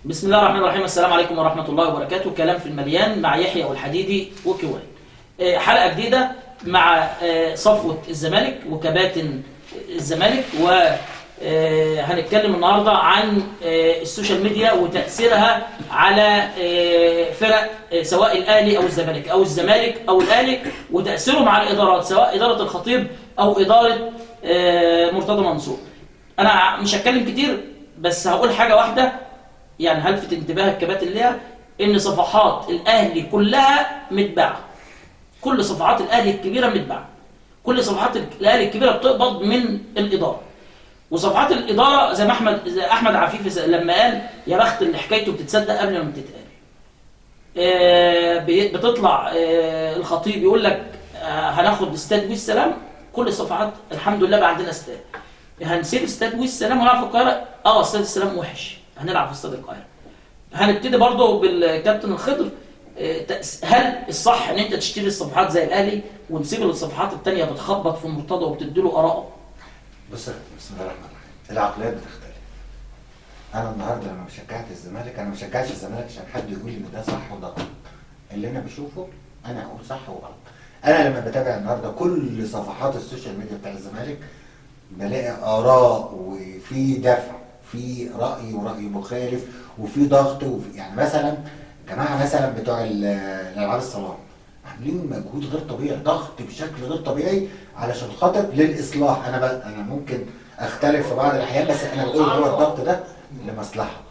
بسم الله الرحمن الرحيم. السلام عليكم ورحمة الله وبركاته. كلام في المليان مع يحيى والحديدي وكوان. حلقة جديدة مع صفوة الزمالك وكباتن الزمالك، وهنتكلم النهاردة عن السوشيال ميديا وتأثيرها على فرق سواء الأهلي أو الزمالك أو الزمالك أو الأهلي، وتأثيرهم على الإدارات سواء إدارة الخطيب أو إدارة مرتضى منصور. أنا مش هتكلم كتير بس هقول حاجة واحدة يعني هلفت انتباه الكباتن ليها، ان صفحات الاهلي كلها متباعه. كل صفحات الاهلي الكبيره متباعه. كل صفحات الاهلي الكبيره بتقبض من الاداره. وصفحات الاداره زي ما احمد عفيف لما قال يا بخت اللي حكايته بتتصدق قبل ما تتقال. بتطلع الخطيب يقول لك هناخد استاد والسلام. كل الصفحات الحمد لله بقى عندنا استاد. هنسيب استاد والسلام ونلعب في القاهره. استاد السلام وحش، هنلعب في استاد القاهره. هنبتدي برضه بالكابتن الخضر. هل الصح ان انت تشتري الصفحات زي الاهلي ونسيب الصفحات الثانيه بتخبط في مرتضى وبتدي له اراءه؟ بص، بسم الله الرحمن الرحيم. العقليات بتختلف. انا النهارده لما شجعت الزمالك، انا ما بشجعش الزمالك عشان حد يقول لي ان ده صح وده غلط. اللي انا بشوفه انا اقول صح وغلط. انا لما بتابع النهارده كل صفحات السوشيال ميديا بتاع الزمالك بلاقي اراء وفي دفع، في راي ورأي مخالف وفي ضغط يعني مثلا جماعه مثلا بتوع الالعاب الصالات عاملين مجهود غير طبيعي، ضغط بشكل غير طبيعي علشان خاطر للاصلاح. انا ممكن اختلف في بعض الاحيان بس انا بقول هو الضغط ده لمصلحه.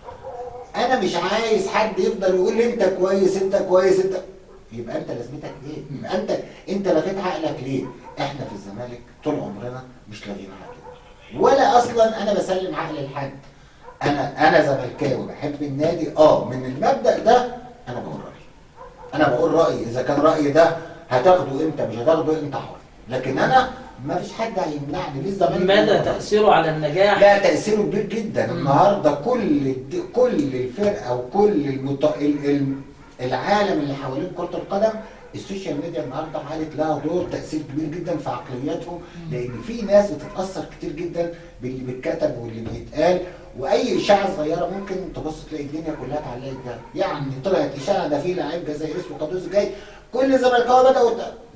انا مش عايز حد يفضل يقول لي انت كويس انت كويس انت، يبقى انت لازمتك ايه؟ يبقى انت لغيت عقلك ليه؟ احنا في الزمالك طول عمرنا مش لاغيين عقلنا، ولا اصلا انا بسلم عقلي لحد. انا زملكاوي بحب النادي، من المبدأ ده انا بقول رايي. انا بقول رايي، اذا كان رايي ده هتاخده امتى مش هتاخده انت حر، لكن انا ما فيش حد هيمنعني. ليه الزمالك ماذا تاثيره على النجاح؟ لا، تاثيره كبير جدا. النهارده كل الفرقه وكل العالم اللي حوالين كره القدم، السوشيال ميديا النهارده عملت لها دور تاثير كبير جدا في عقلياتهم، لان في ناس بتتاثر كتير جدا باللي بيتكتب واللي بيتقال، واي اشاعه صغيره ممكن تبص تلاقي الدنيا كلها اتعلقت بيها. يعني طلعت اشاعه ده في لعيب جزائري اسمه قدوس جاي، كل زملكاويه بداوا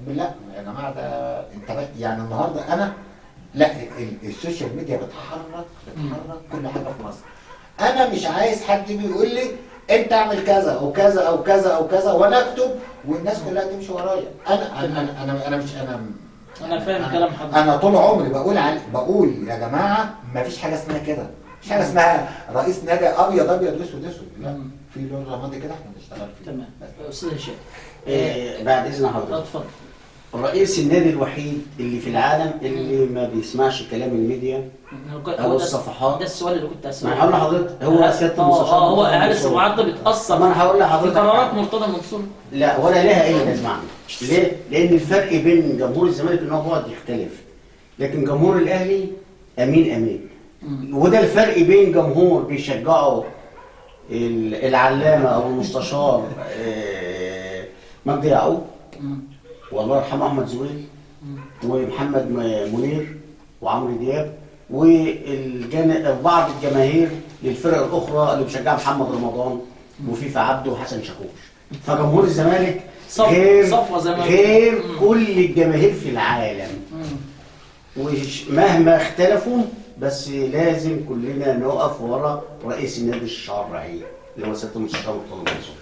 لا يا جماعه ده انت يعني النهارده انا لا، السوشيال ميديا بتحرك كل حاجه في مصر. انا مش عايز حد بيقول لي انت اعمل كذا او كذا او كذا او كذا وانا اكتب والناس كلها تمشي ورايا. انا فاهم كلام حضرتك. انا طول عمري بقول يا جماعه ما فيش حاجه اسمها كده، مفيش حاجه اسمها رئيس نادي ابيض ابيض اسود اسود، لا، في لون رمادي كده احنا بنشتغل فيه. تمام. استاذ هشام بعد اذن حضرتك، اتفضل. رئيس النادي الوحيد اللي في العالم اللي ما بيسمعش كلام الميديا او الصفحات. ده السؤال اللي كنت اساله. ما هقول لحضرتك، هو سياده المستشار هو هل الصفحات ده بتاثر ما انا هقول لحضرتك في قرارات مرتضى منصور؟ لا، ولا لها اي لازمه عنه. ليه؟ لان الفرق بين جمهور الزمالك ان هو بعد يختلف، لكن جمهور الاهلي امين. وده الفرق بين جمهور بيشجعوا العلامه او المستشار مجدي يعقوب والله يرحمه احمد زويل ومحمد منير وعمرو دياب وبعض الجماهير للفرق الاخرى اللي بيشجعها محمد رمضان وفيفا عبده وحسن شاكوش. فجمهور الزمالك غير كل الجماهير في العالم. ومهما اختلفوا بس لازم كلنا نقف ورا رئيس النادي الشرعي اللي هو سياده المستشار مرتضى منصور.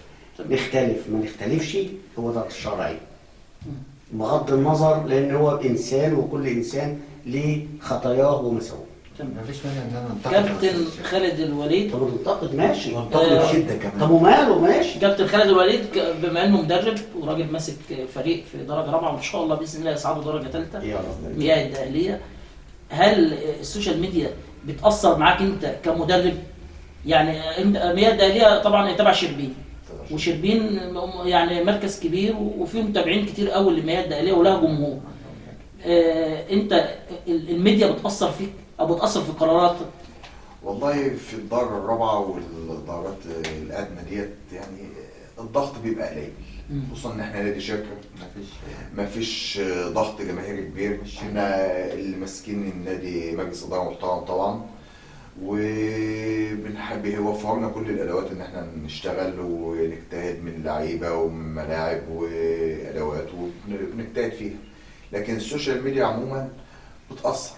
نختلف ما نختلفش، هو ده الشرعي بغض النظر، لان هو انسان وكل انسان ليه خطاياه ومساوئه. مفيش مانع ان انا انتقد كابتن خالد الوليد. طب ننتقد ماشي، وانتقد بشده كمان. طب وماله ماشي. كابتن خالد الوليد بما انه مدرب وراجل ماسك فريق في درجه رابعه وان شاء الله باذن الله يصعدوا درجه ثالثه مياه الداخليه، هل السوشيال ميديا بتاثر معاك انت كمدرب؟ يعني انت مياه الداخليه طبعا تبع شربين، وشربين يعني مركز كبير وفيه متابعين كتير قوي لمياه الداخليه ولها جمهور. انت الميديا بتاثر فيك او بتاثر في قراراتك؟ والله في الدرجه الرابعه والدرجات الادنى ديت يعني الضغط بيبقى قليل، خصوصا ان احنا نادي شركه مفيش ضغط جماهيري كبير. احنا اللي ماسكين النادي مجلس اداره محترم طبعا، وبنحب يوفر لنا كل الادوات ان احنا نشتغل ونجتهد من لعيبه ومن ملاعب وادوات وبنجتهد فيها. لكن السوشيال ميديا عموما بتاثر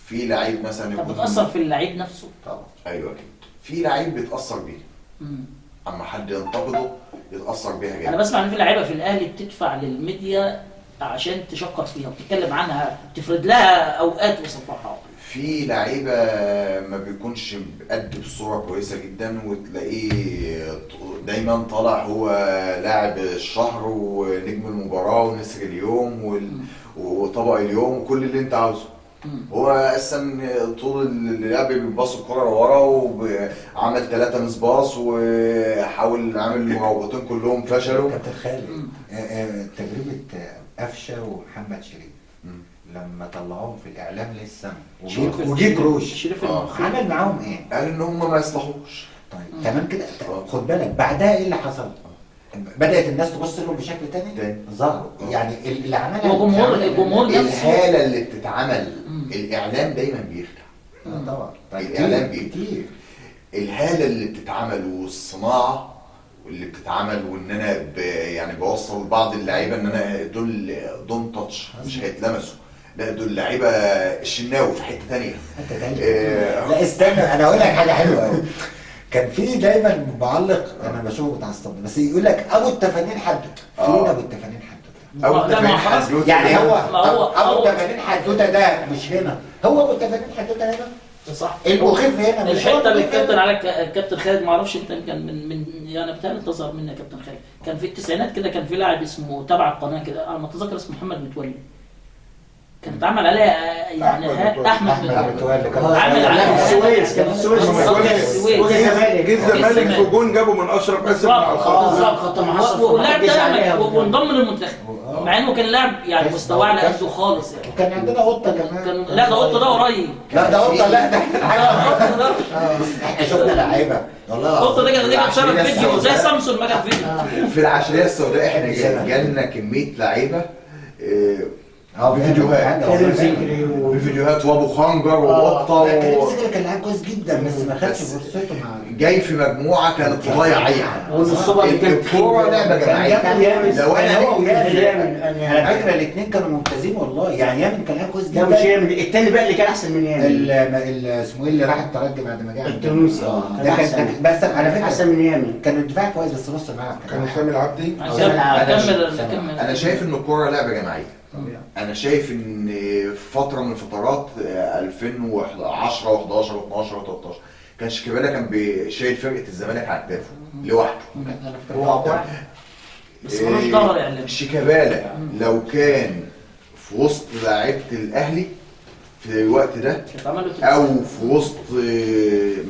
في لعيب مثلا طب بتأثر في اللعيب نفسه؟ طبعا. ايوه اكيد في لعيب بيتاثر بيه، اما حد ينتقده يتاثر بيها انا جدا. بسمع ان في لعيبه في الاهلي بتدفع للميديا عشان تشكر فيها وتتكلم عنها، تفرد لها اوقات وصفحات. في لعيبه ما بيكونش بيأدي بصوره كويسه جدا وتلاقيه دايما طالع هو لاعب الشهر ونجم المباراه ونسر اليوم وطبق اليوم وكل اللي انت عاوزه. هو اصلا طول اللعب بيباص الكره لورا وعمل 3 مسباص وحاول عامل المراوغتين كلهم فشلوا. كابتن خالد تجربه قفشه ومحمد شريف لما طلعوهم في الاعلام للسما وجي كروش شريف عمل معاهم ايه؟ قال ان هم ما يصلحوش. طيب تمام كده. خد بالك بعدها ايه اللي حصل؟ بدأت الناس تبص لهم بشكل تاني ظهروا يعني اللي عملها الجمهور نفسه. الحالة اللي بتتعمل الإعلام دايما بيخدع. طبعا الإعلام كتير. الحالة اللي بتتعمل والصناعة واللي بتتعمل وإن أنا يعني بوصل بعض اللعيبة إن أنا دول دون تاتش مش هيتلمسوا، لا دول لعيبة الشناوي في حتة تانية. لا استنى انا اقول لك حاجة حلوة قوي. كان في دايما معلق انا بشوفه متعصب بس يقول لك ابو التفانين حدوته. فين ابو التفانين حدوته؟ ابو التفانين حدوته يعني هو ابو التفانين حدوته ده مش هنا، هو ابو التفانين حدوته هنا صح. المخيف هنا مش الحته اللي الكابتن على الكابتن خالد ما اعرفش انت كان من يعني بتهيألي تظهر مني يا كابتن خالد. كان في التسعينات كده كان في لاعب اسمه تبع القناه كده على ما اتذكر اسمه محمد متولي. كان اتعمل عليه يعني احمد متولي كان عامل عليه السويس. كان السويس جه الزمالك في جون جابه من اشرف اسم بالظبط خط محصل واللاعب ده وانضم للمنتخب مع انه كان لاعب يعني مستواه على قده خالص يعني. وكان عندنا قطه كمان. لا ده قطه ده قريب. لا ده قطه لا ده احنا شفنا لعيبه والله القطه دي كانت شرف فيديو زي سامسون ما كان فيديو. في العشريه السوداء احنا جالنا كميه لعيبه بفيديوهات وابو خنجر وقطه كان لاعب كويس جدا بس ما خدش فرصته مع جاي في مجموعه كانت ضايعه. والصبح الكوره لعبه جماعيه. لو انا هو على فكره الاثنين كانوا ممتازين والله يعني يامن كان لاعب كويس جدا. لا مش يامن الثاني بقى اللي كان احسن من يامن اسمه ايه اللي راح الترجي بعد ما جه التونسي. ده كان بس على فكره احسن من يامن. كان الدفاع كويس بس نص الملعب كان سامي العبدي. انا شايف ان الكوره لعبه جماعيه. انا شايف ان في فتره من الفترات 2010 و11 و12 و13 كان شيكابالا كان شايل فرقه الزمالك على كتافه لوحده. بس ملوش ظهر يعني. شيكابالا لو كان في وسط لعيبه الاهلي في الوقت ده او في وسط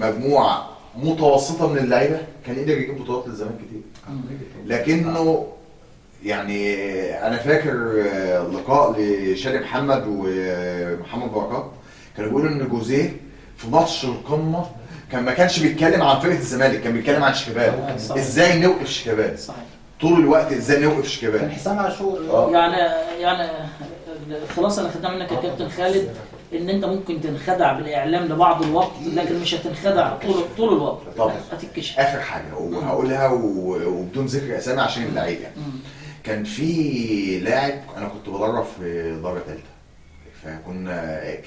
مجموعه متوسطه من اللعيبه كان يقدر يجيب بطولات للزمالك كتير. لكنه يعني انا فاكر لقاء لشادي محمد ومحمد بركات كانوا بيقولوا ان جوزيه في ماتش القمه ما كانش بيتكلم عن فرقه الزمالك، كان بيتكلم عن شيكابالا. ازاي نوقف شيكابالا طول الوقت، ازاي نوقف شيكابالا. كان حسام عاشور يعني خلاص انا خدتها منك يا كابتن خالد ان انت ممكن تنخدع بالاعلام لبعض الوقت لكن مش هتنخدع طول الوقت. طبعا هتتكشف. اخر حاجه وهقولها وبدون ذكر اسامي عشان اللعيبه يعني. كان في لاعب انا كنت بدرب في درجه ثالثه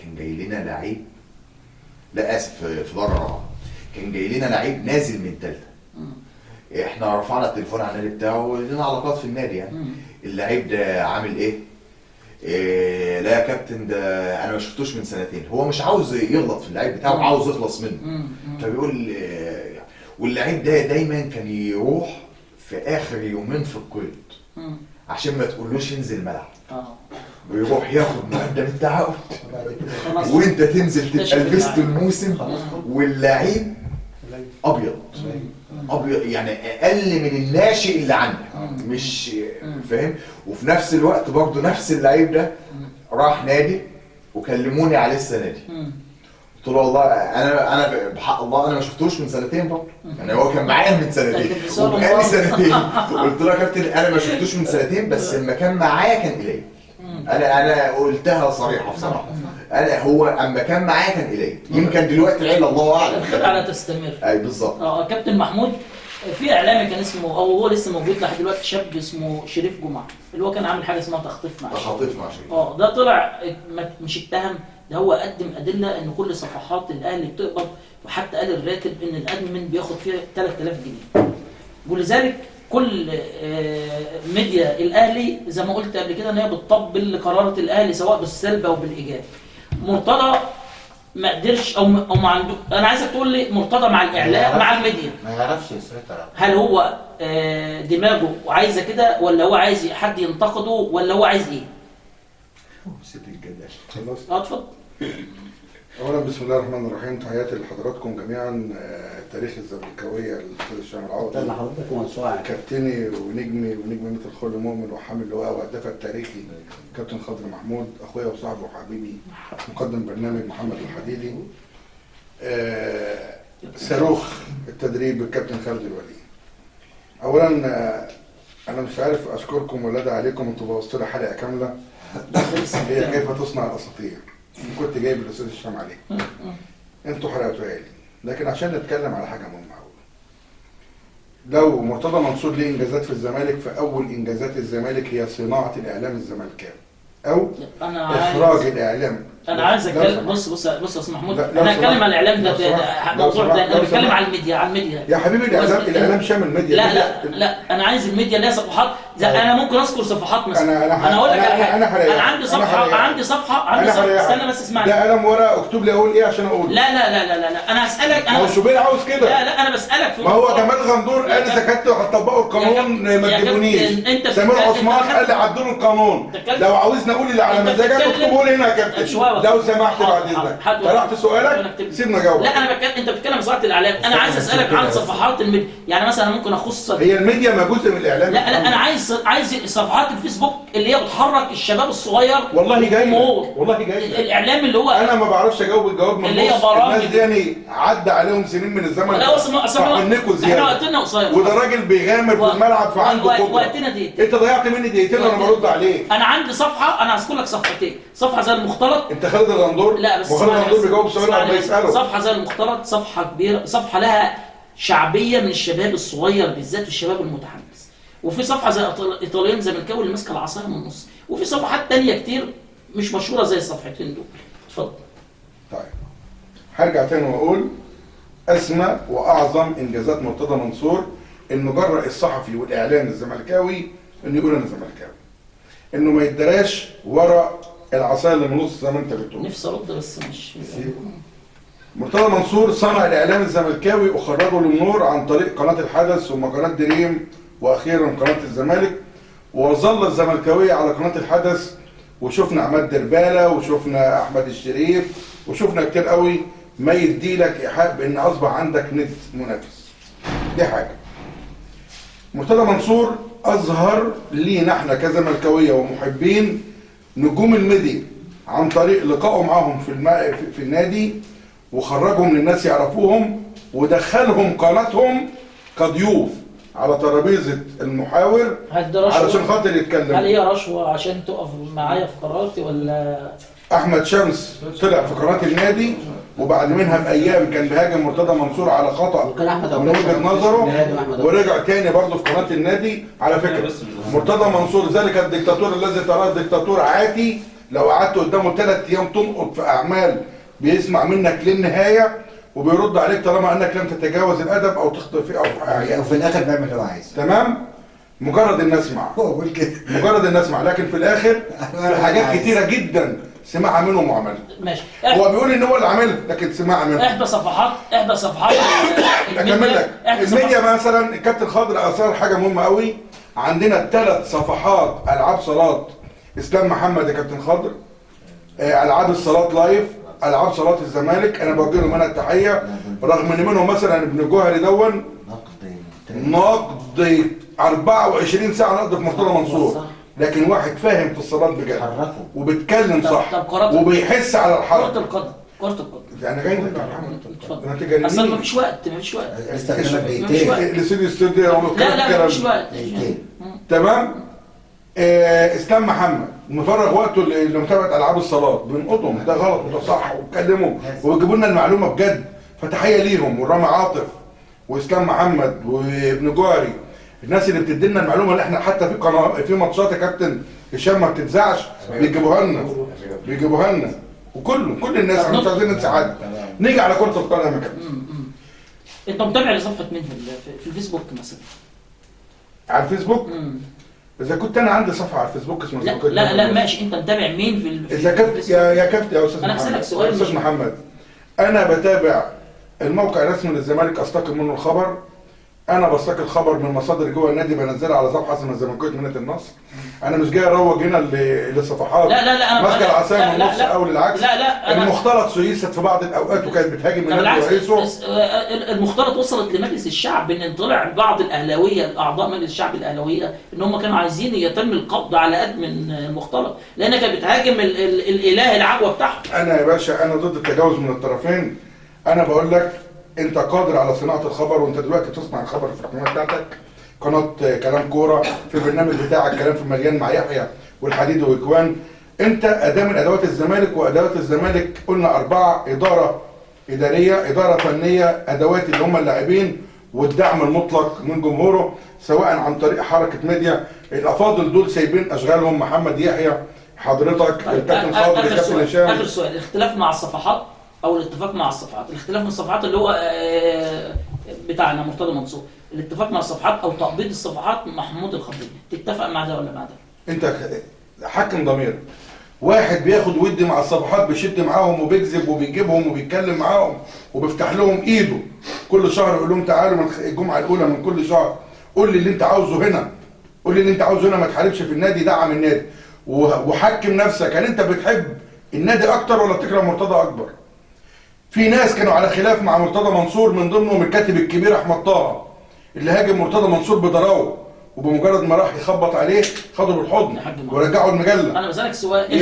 كان جاي لنا لعيب، لا اسف في درجه رابعه كان جاي لنا لعيب نازل من ثالثه. احنا رفعنا التليفون على النادي بتاعه لنا علاقات في النادي يعني. اللعيب ده عامل ايه؟ لا يا كابتن ده انا ما شفتوش من سنتين. هو مش عاوز يغلط في اللعيب بتاعه، عاوز يخلص منه. فبيقول واللعيب ده دايما كان يروح في اخر يومين في القيد عشان ما تقولوش ينزل الملعب. ويروح ياخد مقدم التعاقد وانت تنزل تبقى لبست الموسم واللعيب ابيض يعني اقل من الناشئ اللي عندك مش فاهم. وفي نفس الوقت برضه نفس اللعيب ده راح نادي وكلموني عليه السنه دي. قلت له والله انا بحق الله انا ما شفتوش من سنتين برضه يعني هو كان معايا من سنتين وبقالي سنتين. قلت له يا كابتن انا ما شفتوش من سنتين بس لما كان معايا كان قليل. انا قلتها صريحه بصراحه انا هو اما كان معايا كان قليل، يمكن دلوقتي عيل الله اعلم. الخدعه لا تستمر. اي بالظبط. كابتن محمود، في اعلامي كان اسمه، او هو لسه موجود لحد دلوقتي، شاب اسمه شريف جمعه، اللي هو كان عامل حاجه اسمها تخطيف مع شريف. تخاطيف مع شريف. ده طلع مش اتهم، ده هو قدم ادله ان كل صفحات الاهلي بتقبض، وحتى قال الراتب ان الادمن بياخد فيها 3000 جنيه. ولذلك كل ميديا الاهلي زي ما قلت قبل كده ان هي بتطبل لقرارات الاهلي سواء بالسلب او بالايجاب. مرتضى ما قدرش او ما عنده، انا عايزك تقول لي مرتضى مع الاعلام مع الميديا ما يعرفش يسيطر. هل هو دماغه عايزه كده، ولا هو عايز حد ينتقده، ولا هو عايز ايه؟ ست الجدع. خلصت. اتفضل. اولا بسم الله الرحمن الرحيم، تحياتي لحضراتكم جميعا. تاريخ الزملكاويه الاستاذ هشام ده العوضي، حضرتك موسوعه. كابتني ونجمي ونجم مثل الخل مؤمن وحامل اللواء وهدافها التاريخي كابتن خضر محمود، اخويا وصاحبي وحبيبي مقدم برنامج محمد الحديدي، صاروخ التدريب الكابتن خالد الولي. اولا انا مش عارف اشكركم ولا ادعي عليكم، انتوا بوظتوا لي حلقه كامله هي كيف تصنع الاساطير. كنت جايب الاستاذ هشام عليه، انتوا حرقتوها لي. لكن عشان نتكلم على حاجه مهمه قوي، لو مرتضى منصور ليه انجازات في الزمالك، فاول انجازات الزمالك هي صناعه الاعلام الزملكاوي او اخراج الاعلام. انا عايز اتكلم. بص يا استاذ محمود، انا هتكلم على الاعلام ده موضوع ده، انا بتكلم على الميديا يا حبيبي الاعلام شامل ميديا. لا انا عايز الميديا اللي هي صفحات، انا ممكن اذكر صفحات مثلا. انا هقول لك على حاجه، انا عندي صفحه استنى بس اسمعني. ده قلم ورقه اكتب لي اقول ايه عشان اقول. لا انا هسالك. هو شوبير عاوز كده. لا انا بسالك ما هو جمال غندور قال اذا كنتوا هتطبقوا القانون ما تجيبونيش. سمير عثمان قال لي عدلوا القانون. لو عاوزني اقول اللي على مزاجك اكتبوا لي هنا يا كابتن لو سمحت بعد اذنك. طرحت سؤالك سيبنا جاوب. لا انا انت بتتكلم في صناعه الاعلام، انا عايز اسالك عن صفحات الميديا. يعني مثلا ممكن اخص هي الميديا ما جزء من الاعلام. لا انا عايز صفحات الفيسبوك اللي هي بتحرك الشباب الصغير. والله جاي الاعلام اللي هو انا ما بعرفش اجاوب الجواب من اللي هي برامج الناس دي يعني عدى عليهم سنين من الزمن. لا فحنكوا زياده. احنا وقتنا قصير، وده راجل بيغامر في الملعب فعنده قدره. وقتنا دقيقتين. انت ضيعت مني دقيقتين وانا برد عليك. انا عندي صفحه، انا هذكر لك صفحتين. صفحه زي المختلط. انت خالد الغندور؟ لا بس خالد الغندور بيجاوب سؤال ولا بيساله. صفحه زي المختلط صفحه كبيره، صفحه لها شعبيه من الشباب الصغير بالذات الشباب المتحمس. وفي صفحه زي ايطاليان زملكاوي اللي ماسكه العصايه من النص. وفي صفحات تانية كتير مش مشهوره زي الصفحتين دول. اتفضل. طيب هرجع تاني واقول اسمى واعظم انجازات مرتضى منصور انه جرأ الصحفي والاعلام الزملكاوي انه يقول انا زملكاوي، انه ما يدراش ورا العصايه اللي من النص زي ما انت بتقول. نفسي ارد بس مش. مرتضى منصور صنع الاعلام الزملكاوي وخرجه للنور عن طريق قناه الحدث ثم قناه دريم واخيرا قناه الزمالك، وظل الزملكاويه على قناه الحدث. وشفنا عماد درباله وشفنا احمد الشريف وشفنا كتير قوي ما يدي لك ايحاء بان اصبح عندك ند منافس. دي حاجه. مرتضى منصور اظهر لينا احنا كزملكاويه ومحبين نجوم الميديا عن طريق لقائه معاهم في النادي، وخرجهم للناس يعرفوهم ودخلهم قناتهم كضيوف على ترابيزه المحاور علشان خاطر يتكلم. هل هي رشوه عشان تقف معايا في قراراتي ولا؟ احمد شمس طلع في قناه النادي وبعد منها بايام كان بيهاجم مرتضى منصور على خطا من وجهه نظره، ورجع تاني برضه في قناه النادي. على فكره مرتضى منصور ذلك الدكتاتور الذي تراه دكتاتور عاتي، لو قعدت قدامه 3 ايام تنقض في اعمال بيسمع منك للنهايه وبيرد عليك طالما انك لم تتجاوز الادب او تخطئ فيه او في حاجه، وفي الاخر بيعمل اللي هو عايزه. تمام؟ مجرد ان اسمع، هو بيقول كده مجرد ان اسمع، لكن في الاخر في حاجات كتيره جدا سمعها منهم وعملها. ماشي. هو بيقول ان هو اللي عاملها لكن سمعها منهم. احدى صفحات اكمل لك. الميديا مثلا الكابتن خضر اثار حاجه مهمه قوي. عندنا 3 صفحات العاب صالات اسلام محمد يا كابتن خضر، العاب الصالات لايف، العاب صالات الزمالك. انا بوجه لهم انا التحيه رغم ان منهم مثلا ابن جوهري دون نقد 24 ساعه نقد في مرتضى منصور، لكن واحد فاهم في الصالات بجد وبيتكلم صح وبيحس على الحركه. كرة القدم يعني جاي اتفضل. انت جاي اصل مفيش وقت. الاستوديو لا مفيش وقت. تمام. اسلام محمد مفرغ وقته لمتابعه العاب الصالات، بنقطهم ده غلط وده صح وبكلمهم ويجيبوا لنا المعلومه بجد. فتحيه ليهم، ورامي عاطف واسلام محمد وابن جوهري، الناس اللي بتدي لنا المعلومه اللي احنا حتى في قناه في ماتشات يا كابتن هشام ما بتتذاعش بيجيبوها لنا كل الناس. احنا مش عايزين ننسى حد. نيجي على كره القدم يا كابتن. انت متابع لصفحه مين في الفيسبوك مثلا؟ على الفيسبوك؟ اذا كنت انا عندي صفحه على الفيسبوك اسمها لا ماشي، انت متابع مين في اذا كنت يا كابتن يا استاذ انا محمد، هسألك سؤال استاذ محمد، انا بتابع الموقع الرسمي للزمالك، استقي منه الخبر. انا بستقي الخبر من مصادر جوه النادي بنزلها على صفحه اسمها الزمالكاويه مدينه النصر. انا مش جاي اروج هنا للصفحات لا انا ماسكه العصايه من النص او للعكس. لا المختلط سيست في بعض الاوقات وكانت بتهاجم النادي ورئيسه. المختلط وصلت لمجلس الشعب ان طلع بعض الاهلاويه اعضاء مجلس الشعب الاهلاويه ان هم كانوا عايزين يتم القبض على ادمن المختلط لانها كانت بتهاجم الاله العجوه بتاعهم. انا يا باشا انا ضد التجاوز من الطرفين. انا بقول لك انت قادر على صناعه الخبر، وانت دلوقتي بتصنع الخبر في القناه بتاعتك، قناه كلام كوره، في البرنامج بتاعك كلام في مليان مع يحيى والحديد واكوان. انت اداه من ادوات الزمالك، وادوات الزمالك قلنا 4: اداره اداريه، اداره فنيه، ادوات اللي هم اللاعبين، والدعم المطلق من جمهوره سواء عن طريق حركه ميديا. الافاضل دول سايبين اشغالهم، محمد يحيى، حضرتك، الكابتن خاضر، الكابتن هشام. اخر سؤال، الاختلاف مع الصفحات او الاتفاق مع الصفحات، الاختلاف من الصفحات اللي هو بتاعنا مرتضى منصور، الاتفاق مع الصفحات او تقبيض الصفحات محمود الخطيب، تتفق مع ده ولا مع ده؟ انت حكم ضميرك. واحد بياخد ودي مع الصفحات، بيشد معاهم وبيكذب وبيجيبهم وبيتكلم معاهم وبيفتح لهم ايده كل شهر، يقول لهم تعالوا من الجمعه الاولى من كل شهر قول لي اللي انت عاوزه هنا، قول لي اللي انت عاوزه هنا، ما تحاربش في النادي، دعم النادي وحكم نفسك. هل انت بتحب النادي اكتر ولا بتكره مرتضى اكبر؟ في ناس كانوا على خلاف مع مرتضى منصور، من ضمنهم الكاتب الكبير احمد طه اللي هاجم مرتضى منصور بضراوه، وبمجرد ما راح يخبط عليه خدوا بالحضن ورجعوا المجله. انا بسالك سؤال،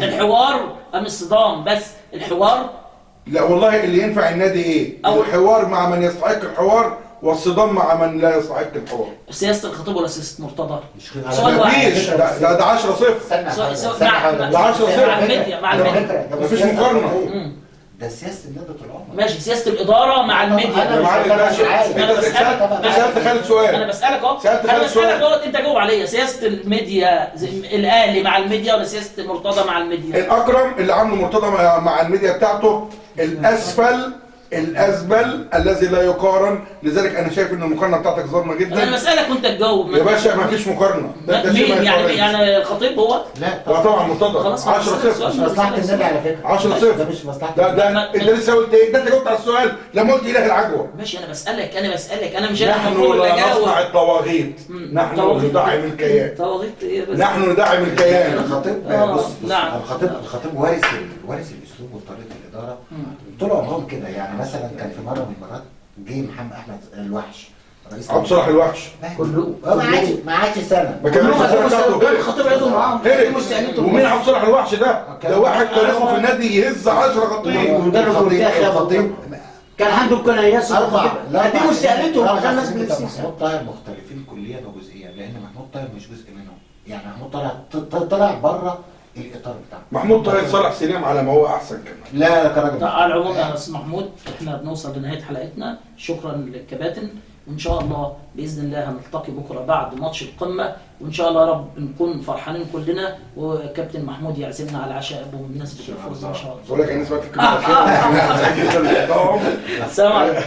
الحوار ام الصدام؟ بس الحوار. لا والله اللي ينفع النادي ايه؟ الحوار مع من يستحق الحوار، والصدام مع من لا يستحق الحوار. سياسه الخطيب ولا سياسه مرتضى؟ سؤال واحد. مفيش، ده 10-0. مع الميديا مفيش مقارنه. ده سياسه النادي طول عمره. ماشي، سياسه الاداره مع الميديا. انا سالت خالد سؤال. انا بسالك اهو، انت جاوب عليا. سياسه الميديا الاهلي مع الميديا ولا سياسه مرتضى مع الميديا؟ الاكرم اللي عامله مرتضى مع الميديا بتاعته الاسفل الازبل الذي لا يقارن. لذلك انا شايف ان المقارنه بتاعتك ظالمه جدا. انا بسالك وانت تجاوب يا باشا. ما فيش مقارنه. ده مين يعني الخطيب هو؟ لا طبعا مرتضى. 10-0 مش مصلحه النادي على فكره. 10-0 ده مش مصلحه. ده انت لسه قلت ايه؟ ده انت جاوبت على السؤال لما قلت اله العجوه. ماشي، انا بسالك انا مش نحن لا نصنع الطواغيت، نحن ندعم الكيان. طواغيت ايه بس؟ نحن ندعم الكيان. الخطيب بص نعم. الخطيب وارث الاسلوب وطريقه الاداره طول عمرهم كده. يعني مثلا كان في مره من المرات جه محمد احمد الوحش رئيس عبد الصالح الوحش كله ما عادش سنه. ما كانش الخطيب عضو معاهم. ومين عبد الصالح الوحش ده واحد تاريخه في النادي يهز 10 خطيب. ومدرب المنتخب كان عنده امكانيات. قدموا استقالتهم عشان الناس محمود طاهر مختلفين كليا وجزئيا، لان محمود طاهر مش جزء منهم. يعني محمود طلع بره الاطار بتاعه. محمود طاهر صالح سليم على ما هو احسن كمان. لا كراجل. على العموم يا استاذ محمود، احنا بنوصل لنهايه حلقتنا. شكرا للكباتن، وان شاء الله باذن الله هنلتقي بكره بعد ماتش القمه، وان شاء الله يا رب نكون فرحانين كلنا، وكابتن محمود يعزمنا على العشاء بمناسبه الفوز ان شاء الله. بقول لك انا سمعت الكلمه الاخيره. السلام عليكم.